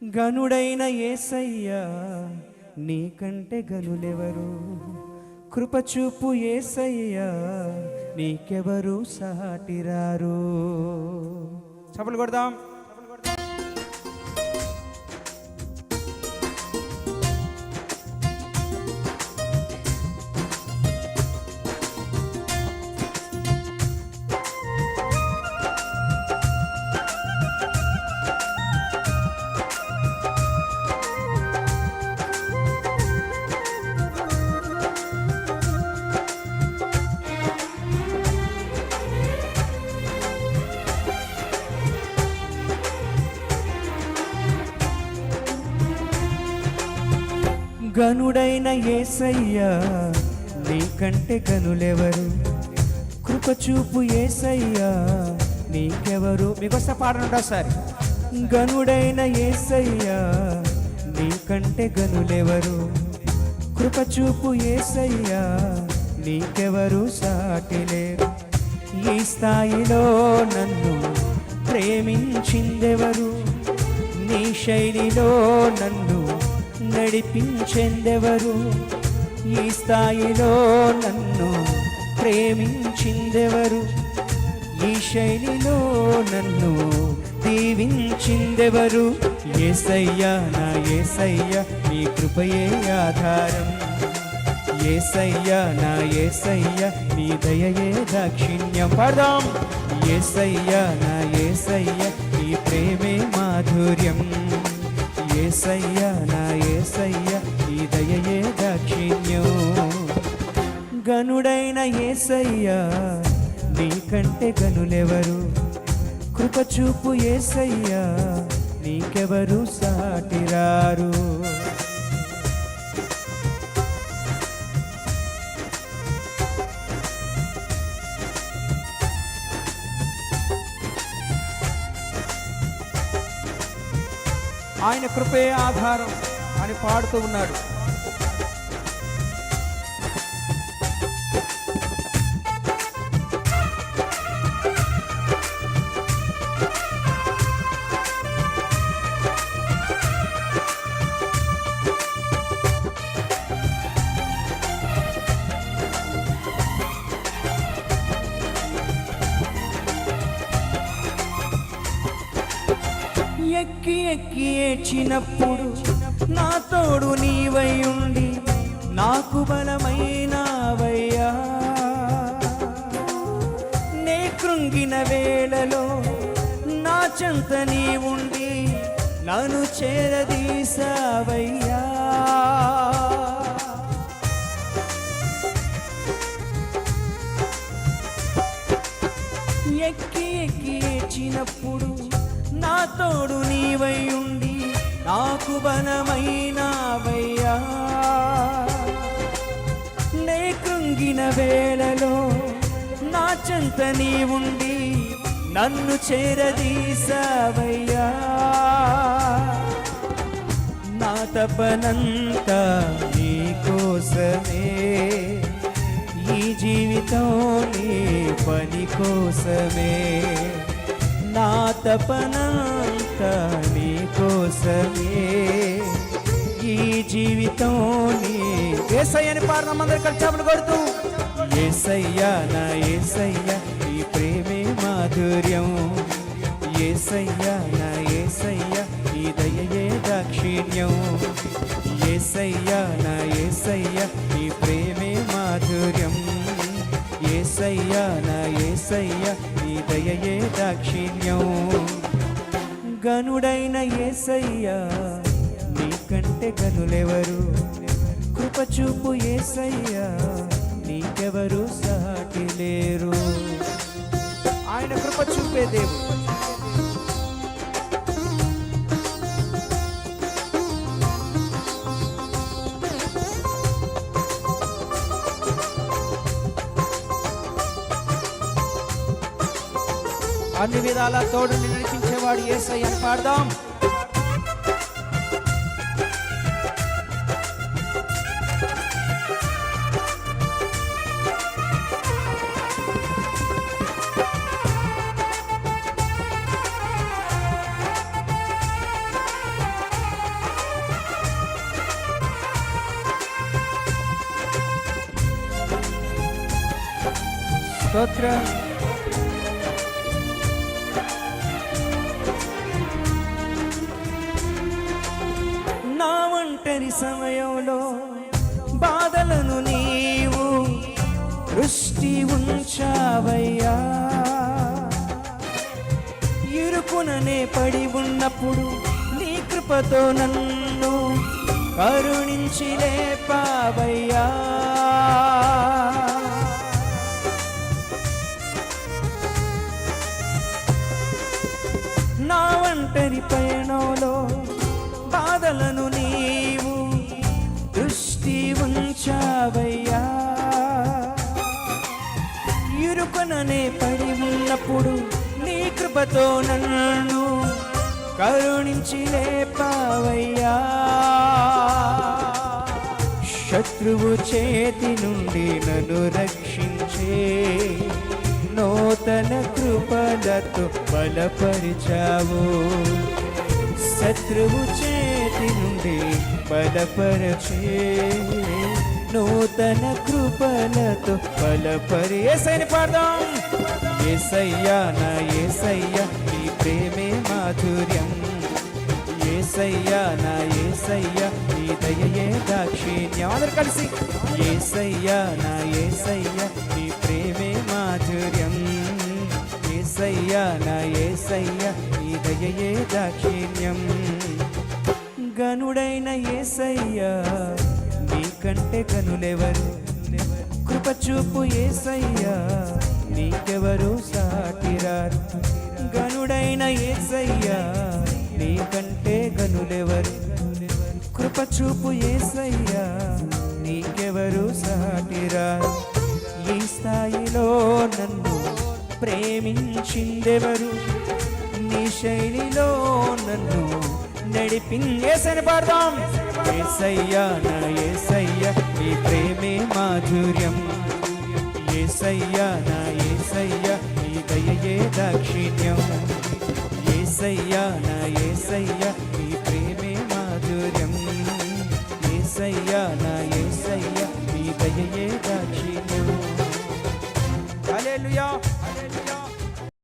గనుడైన యేసయ్యా నీకంటే గనులెవరు? కృపచూపు యేసయ్యా నీకెవరు సాటిరారు? చప్పలు కొడదాం. గనుడైన యేసయ్యా నీకంటే గనులెవరు? కృపచూపు యేసయ్యా నీకెవరు? మీకోసం పాడండి ఒకసారి. గనుడైన యేసయ్యా నీకంటే గనులెవరు? కృపచూపు యేసయ్యా నీకెవరు సాటిలేరు? ఈ స్థాయిలో నన్ను ప్రేమించిందెవరు? నీ శైలిలో నన్ను నడిపించెందెవరు? ఈ స్థాయిలో నన్ను ప్రేమించిందెవరు? ఈ శైలిలో నన్ను దీవించిందెవరు? యేసయ్యా నా యేసయ్యా నీ కృపయే ఆధారం. యేసయ్యా నా యేసయ్యా నీ దయయే దాక్షిణ్యం. పాడదాం. యేసయ్యా నా యేసయ్యా నీ ప్రేమే మాధుర్యం. యేసయ్యా నా యేసయ్యా నీ దయయే దాక్షిణ్యం. గనుడైన యేసయ్యా నీకంటే గనులెవరు? కృపచూపు యేసయ్యా నీకెవరు సాటిరారు? ఆయన కృపే ఆధారం అని పాడుతూ ఉన్నాడు. ఎక్కి ఎక్కి ఏడ్చినప్పుడు నా తోడు నీవై ఉండి నాకు బలమైనవయ్యా. నే కృంగిన వేళలో నా చెంత నీ ఉండి నన్ను చేరదీసావయ్యా. ఎక్కి ఎక్కి ఏడ్చినప్పుడు నా తోడు నీవై ఉండి నాకు బలమైనవయ్యా. నే కృంగిన వేళలో నా చెంత నీ ఉండి నన్ను చేరదీసావయ్యా. నా తపనంతా నీ కోసమే, ఈ జీవితం నీ పని కోసమే. నా తపనంతా నీ కోసమే, ఈ జీవితం నీ. యేసయ్యని పాడమందరు కలిసి కొడుతూ. యేసయ్యా నా యేసయ్యా నీ ప్రేమే మాధుర్యం. యేసయ్యా నా యేసయ్యా నీ దయయే దాక్షిణ్యం. యేసయ్యా నా యేసయ్యా నీ ప్రేమే మాధుర్యం. యేసయ్యా నా యేసయ్యా నీ దయయే దాక్షిణ్యం. గనుడైన యేసయ్యా నీకంటే గనులెవరు? కృపచూపు యేసయ్యా నీకెవరు సాటిలేరు? ఆయన కృప చూపే దేవుడు. అన్ని విధాల తోడుని నడిపించేవాడు యేసయ్యని పాడదాం. స్తోత్రం. నా ఒంటరి సమయంలో బాధలను నీవు దృష్టి ఉంచావయ్యా. ఇరుకుననే పడి ఉన్నప్పుడు నీ కృపతో నన్ను కరుణించి లేపావయ్యా. నా ఒంటరి పయనంలో బాధలను నీవు దృష్టి ఉంచావయ్యా. ఇరుకుననే పడి ఉన్నప్పుడు నీ కృపతో నన్ను కరుణించి లేపావయ్యా. శత్రువు చేతి నుండి నన్ను రక్షించే నూతన కృపలతో బలపరిచావు. శత్రువు చేతి నుండి బలపరచే నూతన కృపలతో బలపరి. యేసయ్యని పాడదాం. యేసయ్యా నా యేసయ్యా నీ ప్రేమే మాధుర్యం. యేసయ్యా నా యేసయ్యా నీ దయయే దాక్షిణ్యం. అందరూ కలిసి యేసయ్యా నా యేసయ్యా నీ ప్రేమే మాధుర్యం. యేసయ్యా నా యేసయ్యా నీ దయయే దాక్షిణ్యం. గనుడైన యేసయ్యా నీకంటే గనులెవరు. కృపచూపు యేసయ్యా నీకెవరు సాటిరారు. గనుడైన యేసయ్యా నీకంటే గనులెవరు. కృపచూపు యేసయ్యా నీకెవరు సాటిరారు. ఈ స్థాయిలో నన్ను ప్రేమించిందెవరు. నీ శైలిలో నన్ను యేసయ్యని పాడదాం. యేసయ్యా నా యేసయ్యా నీ ప్రేమే మాధుర్యం. యేసయ్యా నా యేసయ్యా నీ దయయే దాక్షిణ్యం. యేసయ్యా నా యేసయ్యా